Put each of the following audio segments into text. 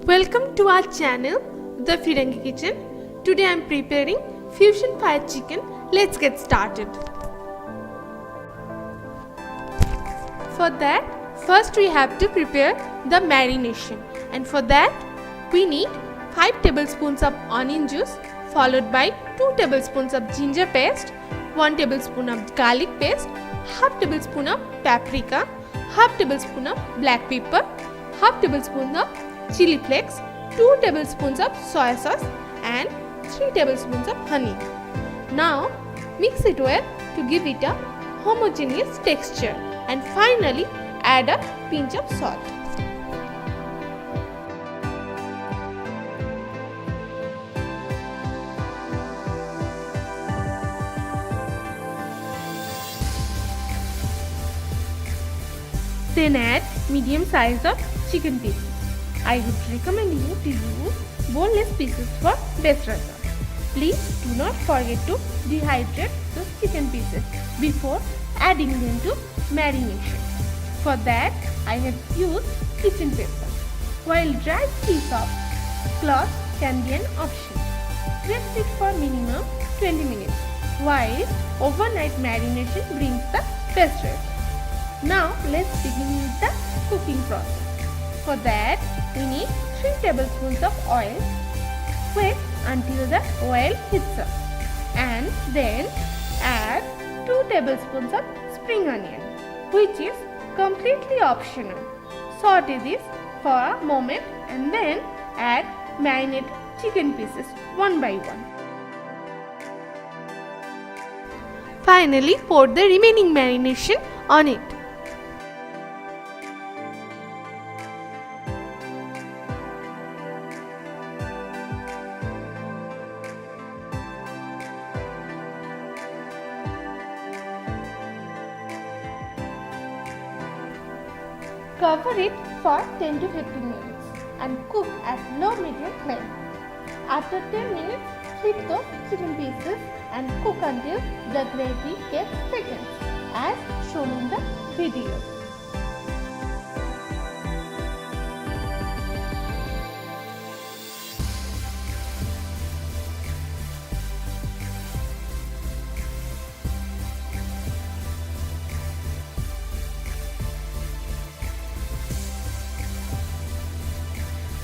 Welcome to our channel, the Firangi Kitchen. Today I am preparing fusion fried chicken. Let's get started. For that, first we have to prepare the marination, and for that we need 5 tablespoons of onion juice followed by 2 tablespoons of ginger paste, 1 tablespoon of garlic paste, half tablespoon of paprika, half tablespoon of black pepper, half tablespoon of chili flakes, 2 tablespoons of soy sauce and 3 tablespoons of honey. Now mix it well to give it a homogeneous texture, and finally add a pinch of salt. Then add medium size of chicken pieces. I would recommend you to use boneless pieces for best result. Please do not forget to dehydrate the chicken pieces before adding them to marination. For that, I have used kitchen paper. While dry piece of cloth can be an option, rest it for minimum 20 minutes, while overnight marination brings the best result. Now let's begin with the cooking process. For that, we need 3 tablespoons of oil. Wait until the oil heats up, and then add 2 tablespoons of spring onion, which is completely optional. Saute this for a moment and then add marinated chicken pieces one by one. Finally, pour the remaining marination on it. Cover it for 10 to 15 minutes and cook at low medium flame. After 10 minutes, flip the chicken pieces and cook until the gravy gets thickened, as shown in the video.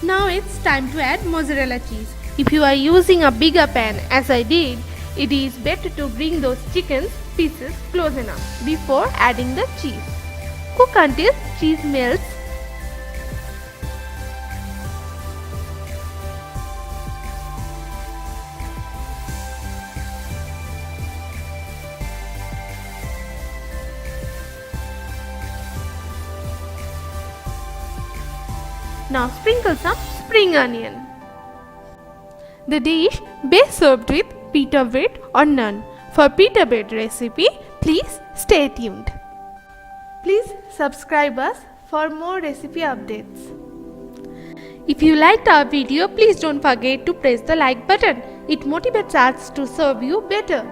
Now it's time to add mozzarella cheese. If you are using a bigger pan as I did, it is better to bring those chicken pieces close enough before adding the cheese. Cook until cheese melts. Now sprinkle some spring onion. The dish best served with pita bread or naan. For pita bread recipe, please stay tuned. Please subscribe us for more recipe updates. If you liked our video, please don't forget to press the like button. It motivates us to serve you better.